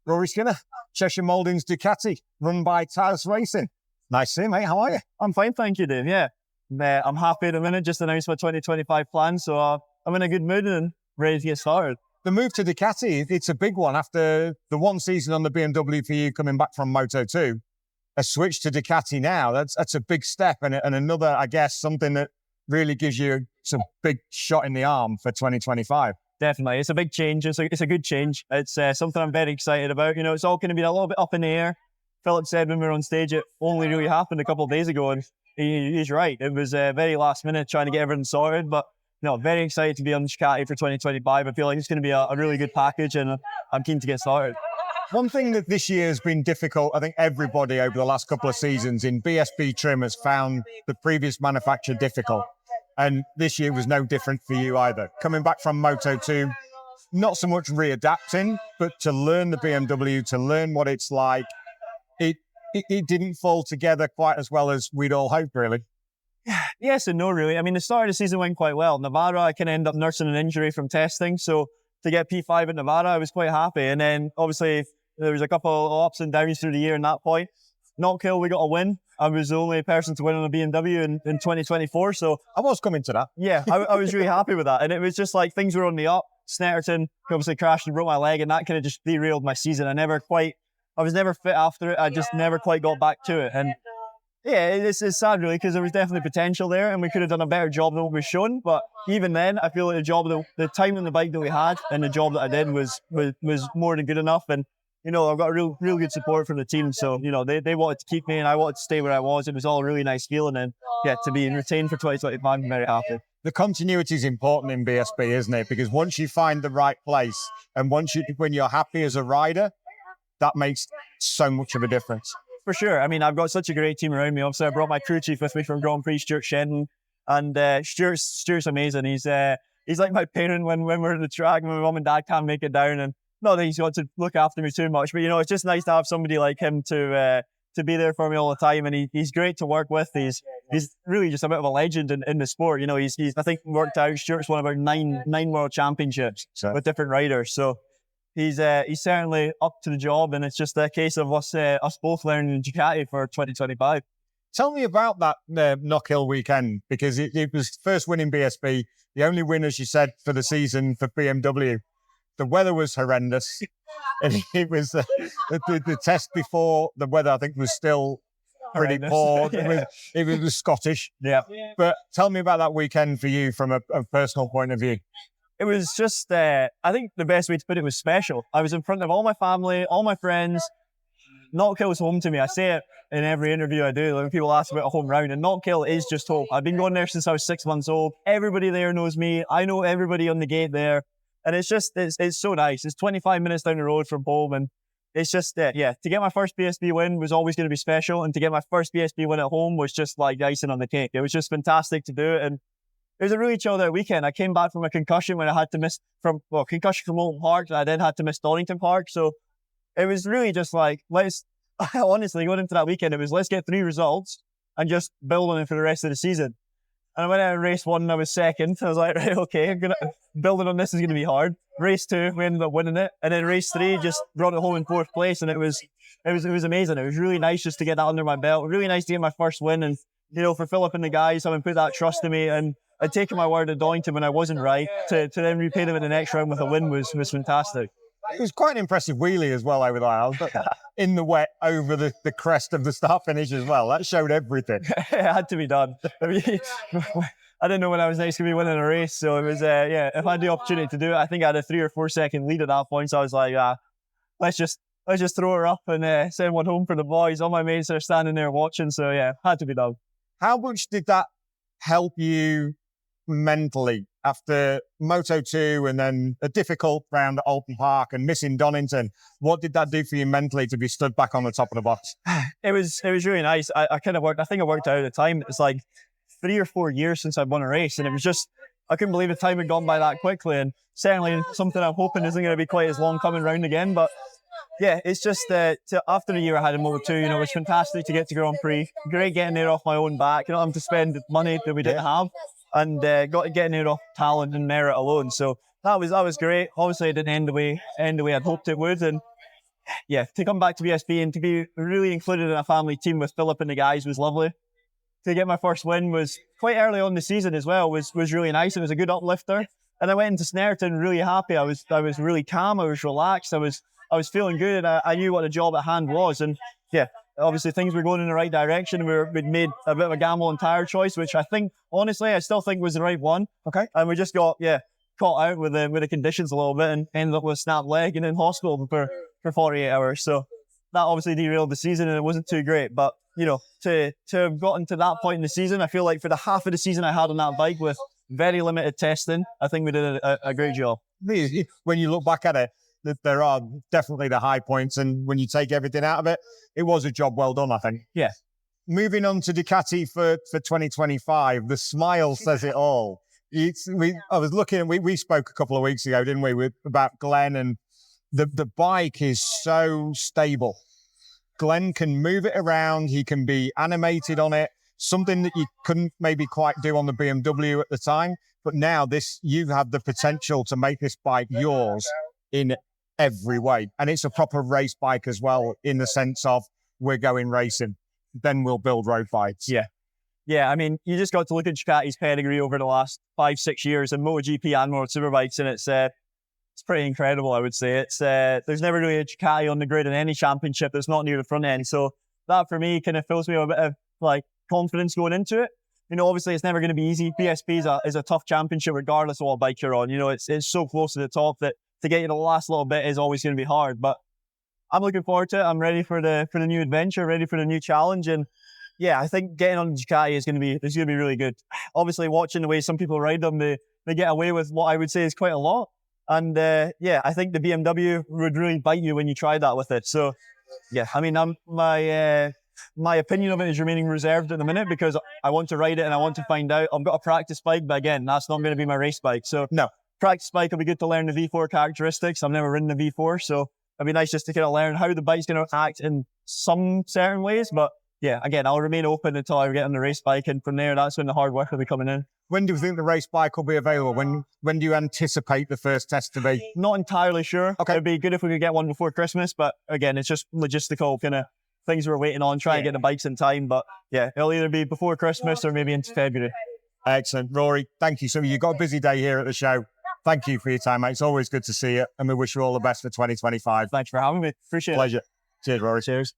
Rory Skinner, Cheshire Mouldings Ducati, run by Taos Racing. Nice to see you, mate. How are you? I'm fine, thank you, Dave. Yeah, I'm happy at the minute. Just announced my 2025 plan, so I'm in a good mood and ready to get started. The move to Ducati, it's a big one after the one season on the BMW for you coming back from Moto2. A switch to Ducati now, that's a big step and another, I guess, something that really gives you some big shot in the arm for 2025. Definitely. It's a big change. It's a good change. It's something I'm very excited about. You know, it's all going to be a little bit up in the air. Philip said when we were on stage, it only really happened a couple of days ago, and he's right. It was very last minute trying to get everything sorted, but very excited to be on Ducati for 2025. I feel like it's going to be a really good package, and I'm keen to get started. One thing that this year has been difficult, I think everybody over the last couple of seasons in BSB trim has found the previous manufacturer difficult. And this year was no different for you either. Coming back from Moto2, not so much readapting, but to learn the BMW, to learn what it's like, it didn't fall together quite as well as we'd all hoped, really. Yes and no, really. I mean, the start of the season went quite well. Nevada, I kind of ended up nursing an injury from testing. So to get P5 at Nevada, I was quite happy. And then obviously there was a couple of ups and downs through the year in that point. Knockhill, we got a win. I was the only person to win on a BMW in 2024. So I was coming to that. Yeah, I was really happy with that. And it was just like things were on the up. Snetterton obviously crashed and broke my leg, and that kind of just derailed my season. I was never fit after it. I just never quite got back to it. And yeah, it's sad really, because there was definitely potential there and we could have done a better job than what we've shown. But even then, I feel like the time on the bike that we had and the job that I did was more than good enough. And I've got real good support from the team. So, they wanted to keep me and I wanted to stay where I was. It was all a really nice feeling. And yeah, to be retained for 2025, I'm very happy. The continuity is important in BSB, isn't it? Because once you find the right place and when you're happy as a rider, that makes so much of a difference. For sure. I mean, I've got such a great team around me. Obviously, I brought my crew chief with me from Grand Prix, Stuart Shenton. And Stuart's amazing. He's like my parent when we're in the track and my mum and dad can't make it down. And not that he's got to look after me too much, but it's just nice to have somebody like him to be there for me all the time. And he's great to work with. He's really just a bit of a legend in the sport. He's I think worked out. Stuart's won about nine world championships with different riders. So he's certainly up to the job, and it's just a case of us both learning Ducati for 2025. Tell me about that Knockhill weekend, because it was first win in BSB, the only win, as you said, for the season for BMW. The weather was horrendous. And it was the test before the weather, I think, was still pretty poor. Yeah. It was Scottish. Yeah. But tell me about that weekend for you from a personal point of view. It was just, I think the best way to put it was special. I was in front of all my family, all my friends. Knockhill is home to me. I say it in every interview I do. When people ask about a home round, and Knockhill is just home. I've been going there since I was 6 months old. Everybody there knows me. I know everybody on the gate there. And it's so nice. It's 25 minutes down the road from home. And it's just, to get my first BSB win was always going to be special. And to get my first BSB win at home was just like icing on the cake. It was just fantastic to do it. And it was a really chilled out weekend. I came back from a concussion when I had to miss concussion from Oulton Park. I then had to miss Donington Park. So it was really just like, honestly, going into that weekend, it was let's get 3 results and just build on it for the rest of the season. And I went out in race 1 and I was second. I was like, right, okay, building on this is going to be hard. Race 2, we ended up winning it. And then race 3 just brought it home in 4th place. And it was amazing. It was really nice just to get that under my belt. Really nice to get my first win. And, for Philip and the guys, having put that trust in me. And I'd taken my word at Donington when I wasn't right. To then repay them in the next round with a win was fantastic. It was quite an impressive wheelie as well over there, in the wet over the crest of the start finish as well. That showed everything. It had to be done. I mean, I didn't know when I was next going to be winning a race. So it was, if I had the opportunity to do it, I think I had a 3 or 4 second lead at that point. So I was like, let's just throw her up and send one home for the boys. All my mates are standing there watching. So yeah, had to be done. How much did that help you mentally after Moto2 and then a difficult round at Oulton Park and missing Donington? What did that do for you mentally to be stood back on the top of the box? It was really nice. I think I worked out at the time. It's like 3 or 4 years since I'd won a race, and it was just, I couldn't believe the time had gone by that quickly, and certainly something I'm hoping isn't going to be quite as long coming round again. But yeah, it's just after the year I had in Moto2, it was fantastic to get to Grand Prix. Great getting there off my own back. Not having to spend money that we didn't have. And getting it off talent and merit alone. So that was great. Obviously, it didn't end the way I'd hoped it would. And yeah, to come back to BSB and to be really included in a family team with Philip and the guys was lovely. To get my first win was quite early on in the season as well, was really nice. It was a good uplifter. And I went into Snetterton really happy. I was really calm. I was relaxed. I was feeling good. I knew what the job at hand was. And yeah, obviously things were going in the right direction. We'd made a bit of a gamble on tyre choice, which I think, honestly, I still think was the right one. Okay. And we just got, caught out with the conditions a little bit and ended up with a snapped leg and in hospital for 48 hours. So that obviously derailed the season and it wasn't too great. But, you know, to have gotten to that point in the season, I feel like for the half of the season I had on that bike with very limited testing, I think we did a great job. When you look back at it, there are definitely the high points, and when you take everything out of it, it was a job well done, I think. Yeah. Moving on to Ducati for 2025, the smile says it all. I was looking, we spoke a couple of weeks ago, didn't we, about Glenn, and the bike is so stable. Glenn can move it around, he can be animated on it, something that you couldn't maybe quite do on the BMW at the time. But now you have the potential to make this bike yours in every way. And it's a proper race bike as well, in the sense of we're going racing, then we'll build road bikes. Yeah. Yeah, I mean, you just got to look at Ducati's pedigree over the last 5-6 years in MotoGP and World Superbikes, and it's pretty incredible, I would say. There's never really a Ducati on the grid in any championship that's not near the front end. So that for me kind of fills me with a bit of like confidence going into it. You know, obviously it's never going to be easy. BSB is a tough championship regardless of what bike you're on. You know, it's so close to the top that to get you to the last little bit is always going to be hard. But I'm looking forward to it. I'm ready for the new adventure, ready for the new challenge. And yeah, I think getting on the Ducati is going to be really good. Obviously, watching the way some people ride them, they get away with what I would say is quite a lot. And yeah, I think the BMW would really bite you when you try that with it. So yeah, I mean, my opinion of it is remaining reserved at the minute because I want to ride it and I want to find out. I've got a practice bike, but again, that's not going to be my race bike. So no, practice bike will be good to learn the V4 characteristics. I've never ridden the V4, so it'd be nice just to kind of learn how the bike's going to act in some certain ways. But yeah, again, I'll remain open until I get on the race bike, and from there, that's when the hard work will be coming in. When do you think the race bike will be available? When do you anticipate the first test to be? Not entirely sure. Okay. It'd be good if we could get one before Christmas, but again, it's just logistical kind of things we're waiting on, trying to get the bikes in time. But yeah, it'll either be before Christmas or maybe into February. Excellent. Rory, thank you. So you've got a busy day here at the show. Thank you for your time, mate. It's always good to see you, and we wish you all the best for 2025. Thanks for having me. Appreciate it. Pleasure. Cheers, Rory. Cheers.